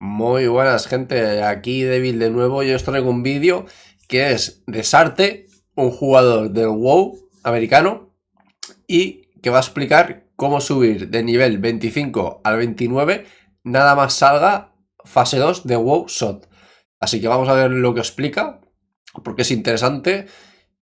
Muy buenas, gente. Aquí Débil de nuevo. Yo os traigo un vídeo que es de Sarte, un jugador del WoW americano, y que va a explicar cómo subir de nivel 25 al 29 nada más salga fase 2 de WoW SOT. Así que vamos a ver lo que explica, porque es interesante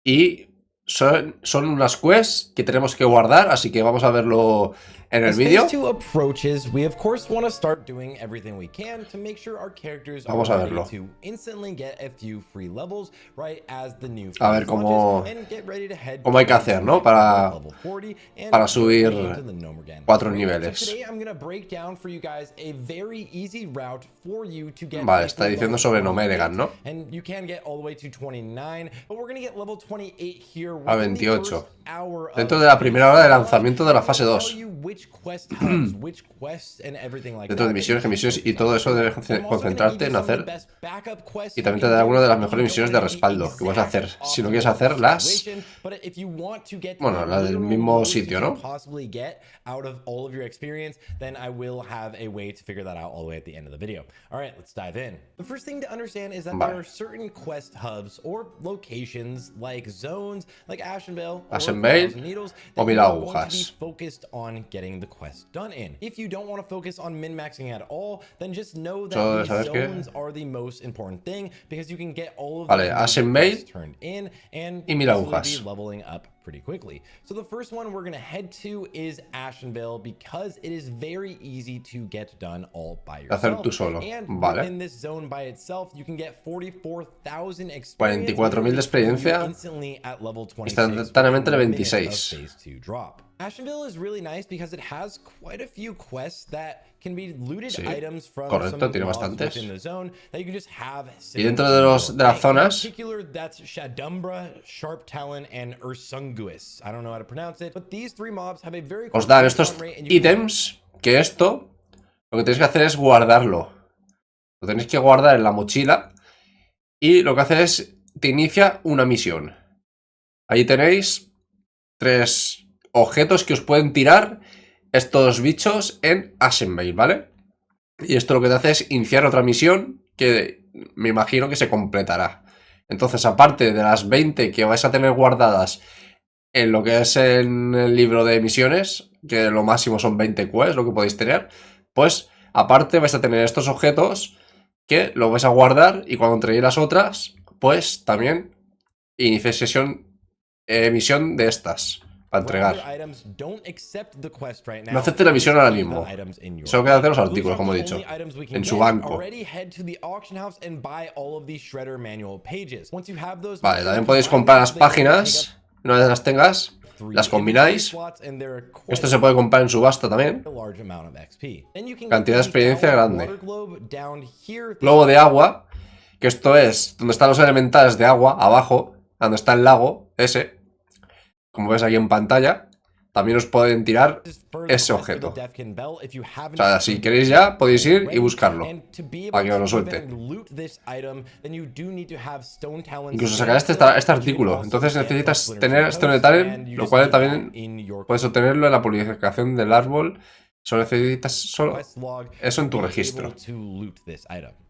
y son unas quests que tenemos que guardar, así que vamos a verlo en el As vídeo. phase 2 approaches, we of course want to start doing everything we can to make sure our characters are Vamos a ready verlo. to instantly get a few free levels right as the new A ver phase cómo launches and get ready to head hay que towards hacer, the ¿no? next level, level 40, and Subir jump right into the gnome again. 4 Right? niveles. So today I'm going to break down for you guys a very easy route for you to get Vale, a está full diciendo level sobre 28, Nomeregan, ¿no? and you can get all the way to 29, but we're going to get level 28 here A within the 28. first hour of Dentro de la primera hora de lanzamiento de la fase tell 2. you which quest hubs, which quests and everything like Dentro de that misiones, that you should misiones y focus todo on. eso debes I'm also gonna concentrarte give en you some of the hacer. best backup quests Y you también te can da do alguna de las if mejores you misiones don't de wanna get the respaldo que puedes hacer exact si no quieres optimal hacerlas. situation, but if you want to get Bueno, the la del literal mismo most sitio, you can ¿no? possibly get out of all of your experience, then I will have a way to figure that out all the way at the end of the video. All right, let's dive in. The first thing to understand is that there are certain quest hubs or locations like zones like Ashenvale or Ashenvale Thousand Needles o that Mil you are going to be Agujas. focused on getting the quest done in. If you don't want to focus on min-maxing at all, then just know that Solo de these saber que. zones are the most important thing because you can get all of Vale, those major Ashenvale quests turned in and y Mil easily be Agujas. leveling up pretty quickly. So the first one we're going to head to is Ashenvale because it is very easy to get done all by Hacer tú yourself. solo. And Vale. within this zone by itself, you can get 44,000 experience 44.000 de experiencia. instantly at level 26 Instantáneamente de within 1 minute of 26. phase 2 drop. Ashenvale is really nice because it has quite a few quests that can be looted Sí, items from correcto, some tiene mobs bastantes. within the zone that you can just have Y dentro de las zonas. in particular, that's Shadumbra, Sharp Talon, and Ursunguis. I don't know how to pronounce it, but these three mobs have a very Os dan estos ítems que esto lo que tenéis que hacer es guardarlo. Lo tenéis que guardar en la mochila y lo que hace es te inicia una misión. Ahí tenéis 3 objetos que os pueden tirar estos bichos en Ashenvale, ¿vale? Y esto lo que te hace es iniciar otra misión que me imagino que se completará. Entonces, aparte de las 20 que vais a tener guardadas en lo que es en el libro de misiones, que lo máximo son 20 quests lo que podéis tener, pues aparte vais a tener estos objetos que lo vais a guardar y cuando entreguéis las otras, pues también iniciéis misión de estas para entregar. No aceptes la misión ahora mismo. Solo queda hacer los artículos, como he dicho, en su banco. Vale, también podéis comprar las páginas. Una vez las tengas, las combináis. Esto se puede comprar en subasta también. Cantidad de experiencia grande. Globo de agua, que esto es donde están los elementales de agua, abajo, donde está el lago, ese. Como ves aquí en pantalla, también os pueden tirar ese objeto. O sea, si queréis ya, podéis ir y buscarlo para que os lo suelte. Incluso sacar este artículo. Entonces necesitas tener Stone Talent, lo cual también puedes obtenerlo en la publicación del árbol. Solo necesitas eso en tu registro.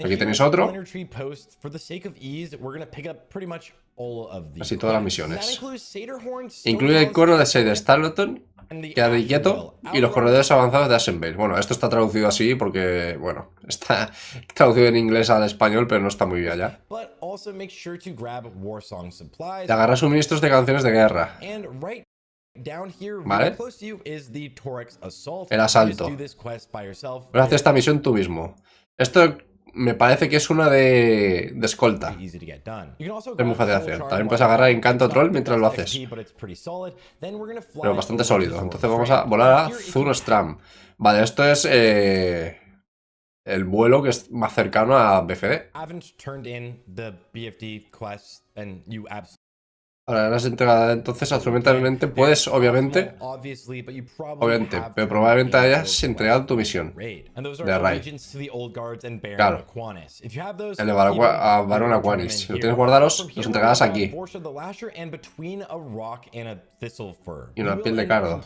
Aquí tenéis otro. Así todas las misiones. Incluye el cono de Side Starleton, Quédate quieto, y los corredores avanzados de Ashenvale. Bueno, esto está traducido así porque, bueno, está traducido en inglés al español, pero no está muy bien allá. Te agarras suministros de canciones de guerra. Vale. El asalto. Puedes hacer esta misión tú mismo. Esto me parece que es una de escolta. Es muy fácil de hacer. También puedes agarrar Encanto Troll mientras lo haces. Pero bastante sólido. Entonces vamos a volar a Zurstram. Vale, esto es el vuelo que es más cercano a BFD. Ahora la has entregado, entonces actualmente puedes, obviamente, pero probablemente hayas entregado tu misión de raid. Claro, el de Barón Aquanis. Si lo tienes guardados, los entregarás aquí. Y una piel de cardo.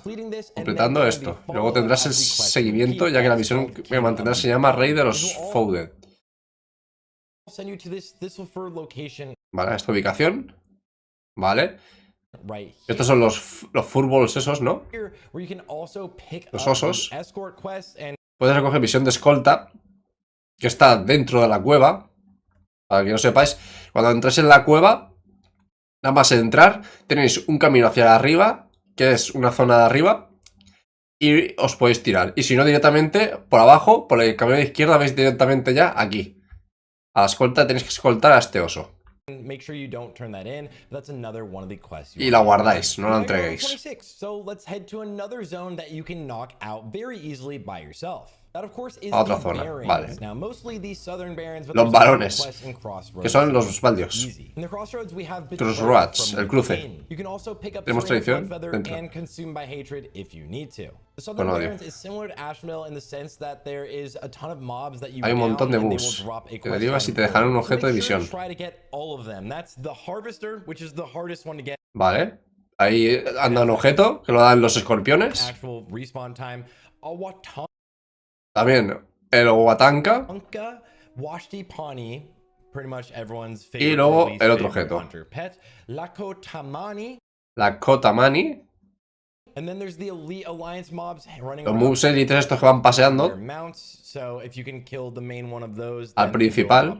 Completando esto. Luego tendrás el seguimiento, ya que la misión que mantendrás se llama Rey de los Founded. Vale, esta ubicación. Vale. Estos son los furballs esos, ¿no? Los osos. Puedes recoger misión de escolta, que está dentro de la cueva. Para que no sepáis, cuando entréis en la cueva, nada más entrar, tenéis un camino hacia arriba, que es una zona de arriba, y os podéis tirar. Y si no, directamente por abajo, por el camino de izquierda, vais directamente ya aquí. A la escolta tenéis que escoltar a este oso. Y la guardáis, no la entreguéis. A otra zona, vale. Los varones, que son los baldios. Crossroads, el cruce. Tenemos tradición dentro. Con odio. Hay un montón de moves que derivas y te dejarán un objeto de visión. Vale. Ahí anda un objeto que lo dan los escorpiones. También el Watanka. Y luego el otro objeto. La Kotamani. Los moves élites estos que van paseando. Al principal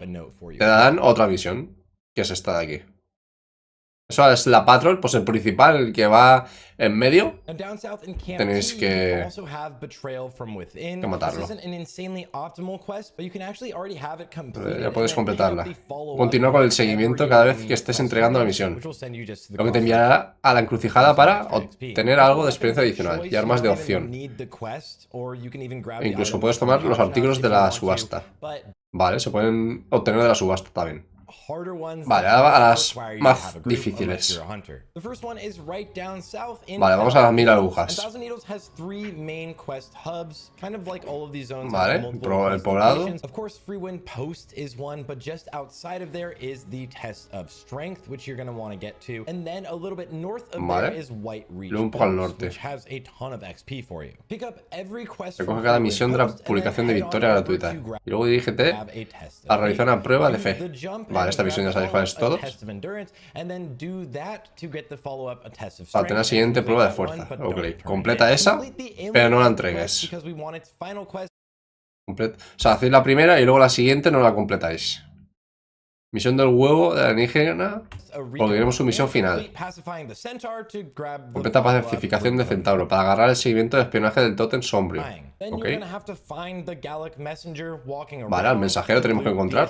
te dan otra misión, que es esta de aquí. Eso es la patrol, pues el principal, el que va en medio. Tenéis que matarlo. Ya podéis completarla. Continúa con el seguimiento cada vez que estés entregando la misión, lo que te enviará a la encrucijada para obtener algo de experiencia adicional y armas de opción. E incluso puedes tomar los artículos de la subasta. Vale, se pueden obtener de la subasta también. Vale, ahora a las más difíciles. Vale, vamos a las 1000 agujas. Vale, el poblado. Vale, luego un poco al norte. Recoge cada misión de la publicación de victoria gratuita. Y luego dirígete a realizar una prueba de fe. Vale, esta misión ya sabéis cuál es todo. Para tener la siguiente prueba de fuerza. Ok, completa esa, pero no la entregues. O sea, hacéis la primera y luego la siguiente no la completáis. Misión del huevo de la alienígena, porque queremos su misión final. Completa pacificación de centauro para agarrar el seguimiento de espionaje del tótem sombrío. Ok. Vale, al mensajero tenemos que encontrar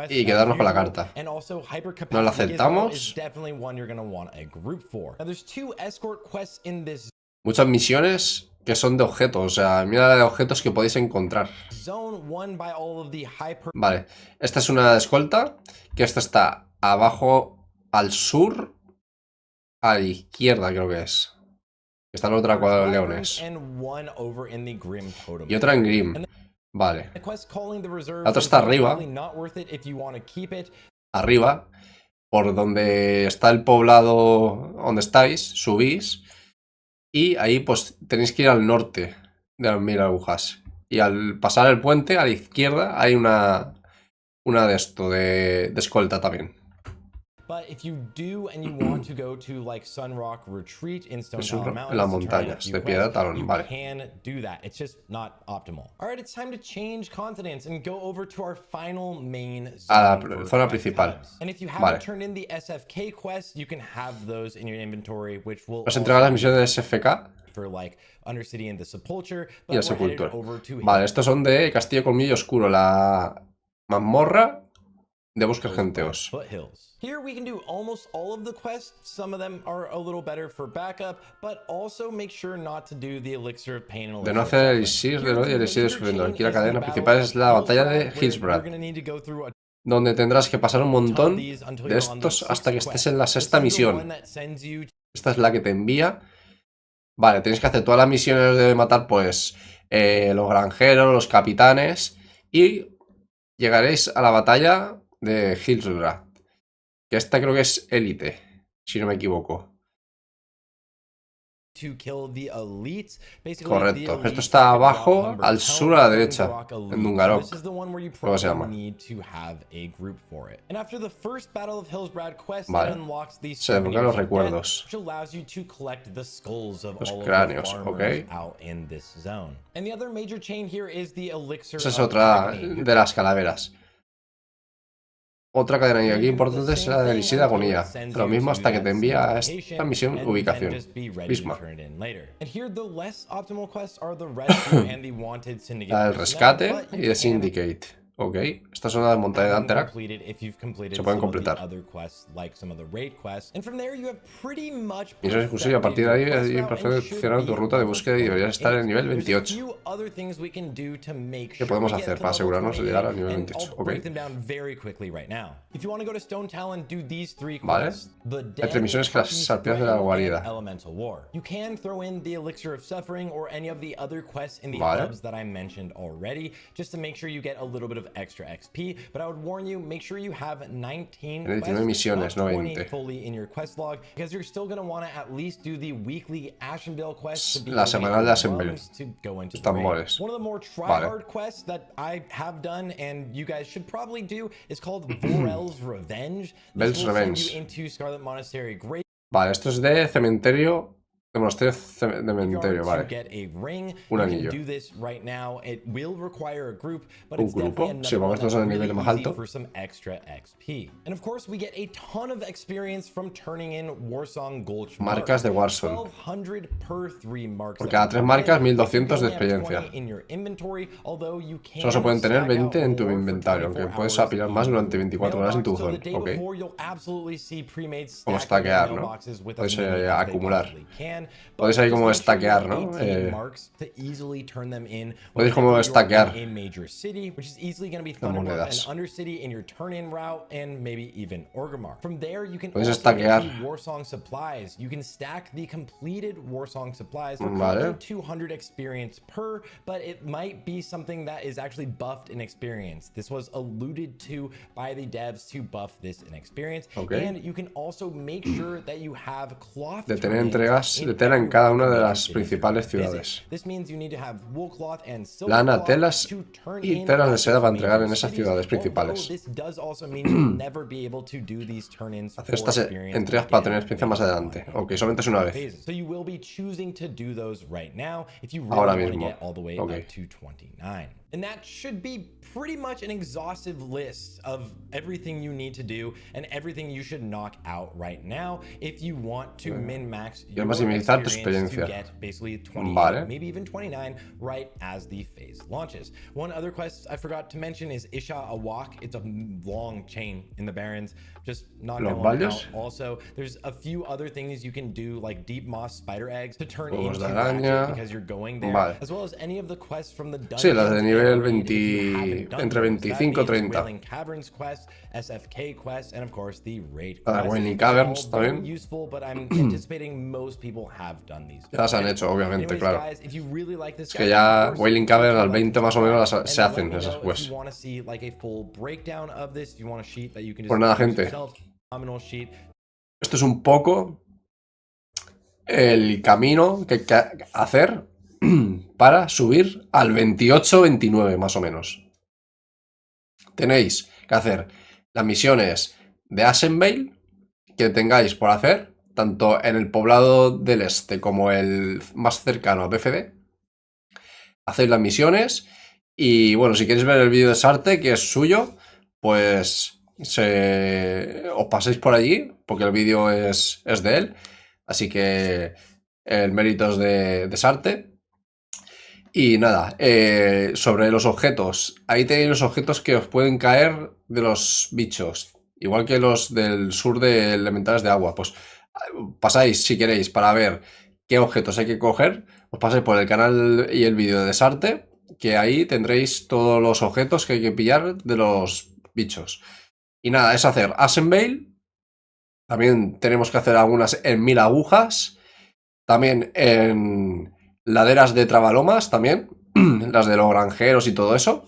y quedarnos con la carta. Nos la aceptamos. Muchas misiones que son de objetos, o sea, mira la de objetos que podéis encontrar. Vale, esta es una escolta, que esta está abajo al sur, a la izquierda creo que es. Está la otra cuadra de leones. Y otra en Grim. Vale. La otra está arriba. Arriba, por donde está el poblado donde estáis, subís. Y ahí pues tenéis que ir al norte de las 1000 agujas. Y al pasar el puente, a la izquierda, hay una de esto, de escolta también. En las montañas de piedra talón, vale. A la zona principal. Vale. Os entregan las misiones de SFK y la sepultura. Vale, estos son de Castillo Colmillo Oscuro, la mazmorra de bosques genteos. Here we can do almost all of the quests. Some of them are a little better for backup, but also make sure not to do the elixir of pain and de no hacer el elixir de odio y el elixir de sufrimiento. Aquí la cadena principal es la batalla de Hillsbrad. donde tendrás que pasar un montón de estos hasta que estés en la 6ª misión. Esta es la que te envía. Vale, tenéis que hacer todas las misiones de matar, pues, los granjeros, los capitanes, y llegaréis a la batalla de Hillsgrad, que esta creo que es élite, si no me equivoco. Correcto, esto está abajo, al sur a la derecha, en Dungarok, ¿cómo se llama? Vale, se desbloquean los recuerdos, los cráneos, ok. Esa es otra de las calaveras. Otra cadena aquí importante es la de elixir de agonía. Lo mismo hasta que te envía a esta misión ubicación misma. La del rescate y de Syndicate. Ok, estas son las montañas de Anterac. Se pueden completar. Misión exclusiva, y a partir de ahí has perfeccionado tu ruta de búsqueda y deberías estar en el nivel 28. ¿Qué podemos hacer para asegurarnos de llegar al nivel 28? Ok. Vale. Entre misiones que las sarpidas de la guarida. Vale. Extra XP, but I would warn you, make sure you have 19 misiones, no 20. fully in your quest log, because you're still going to want to at least do the weekly Ashenvale quest to be la semanal de Ashenvale. Están moles. One of the more try-hard quests that I have done and you guys should probably do is called Vorel's Revenge. Bel's Revenge. Into Scarlet Monastery. Vale, esto es de cementerio. De monasterio de cementerio, vale. Un anillo. Un grupo. Sí, porque estos son el nivel más alto. Marcas de Warzone. Por cada 3 marcas, 1200 de experiencia. Solo se pueden tener 20 en tu inventario, aunque puedes apilar más durante 24 horas en tu zona. Ok. Como stackear, ¿no? Puedes acumular. Podéis ahí como stackear, ¿no? Podéis como stackear las monedas. Podéis stackear. Vale. Ok. De tener entregas de tela en cada una de las principales ciudades. Lana, telas y telas de seda para entregar en esas ciudades principales. Hacer estas entregas para tener experiencia más adelante. Ok, solamente es una vez. Ahora mismo. Ok. And that should be pretty much an exhaustive list of everything you need to do and everything you should knock out right now if you want to min-max your experience to get basically 28, maybe even 29 right as the phase launches. One other quest I forgot to mention is Isha Awak. It's a long chain in the Barrens. Just knock that one out. Also, there's a few other things you can do like deep moss spider eggs to turn into ratchet because you're going there, as well as any of the quests from the dungeon. Sí, las de nivel 20, entre 25 y 30. Wailing Caverns también. Ya las han hecho, obviamente, claro. Es que ya Wailing Caverns al 20 más o menos se hacen esas quests. Pues nada, gente. Esto es un poco el camino que hay que hacer para subir al 28-29 más o menos. Tenéis que hacer las misiones de Ashenvale que tengáis por hacer, tanto en el poblado del este como el más cercano a BFD. Hacéis las misiones y bueno, si queréis ver el vídeo de Sarte, que es suyo, pues os paséis por allí, porque el vídeo es de él. Así que el mérito es de Sarte. Y nada, sobre los objetos. Ahí tenéis los objetos que os pueden caer de los bichos. Igual que los del sur de elementales de agua. Pues pasáis, si queréis, para ver qué objetos hay que coger. Os pasáis por el canal y el vídeo de Desarte, que ahí tendréis todos los objetos que hay que pillar de los bichos. Y nada, es hacer Assemble. También tenemos que hacer algunas en 1000 agujas. También en laderas de trabalomas, también. Las de los granjeros y todo eso.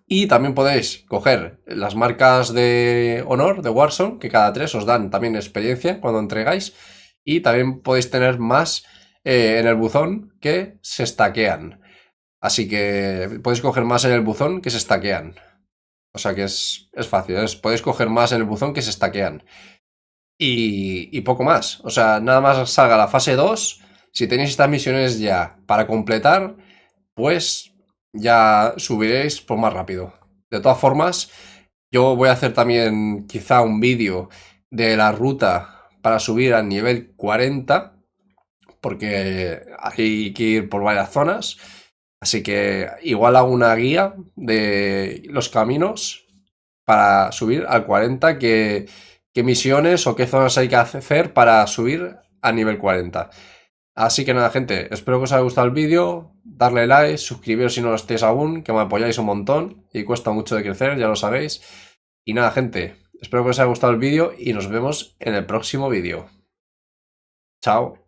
Y también podéis coger las marcas de honor de Warzone, que cada 3 os dan también experiencia cuando entregáis. Y también podéis tener más en el buzón que se stackean. Así que podéis coger más en el buzón que se stackean. O sea que es fácil, podéis coger más en el buzón que se stackean. Y poco más. O sea, nada más salga la fase 2. Si tenéis estas misiones ya para completar, pues ya subiréis por más rápido. De todas formas, yo voy a hacer también quizá un vídeo de la ruta para subir al nivel 40, porque hay que ir por varias zonas. Así que igual hago una guía de los caminos para subir al 40, qué misiones o qué zonas hay que hacer para subir a nivel 40. Así que nada, gente, espero que os haya gustado el vídeo, darle like, suscribiros si no lo estéis aún, que me apoyáis un montón y cuesta mucho de crecer, ya lo sabéis. Y nada, gente, espero que os haya gustado el vídeo y nos vemos en el próximo vídeo. Chao.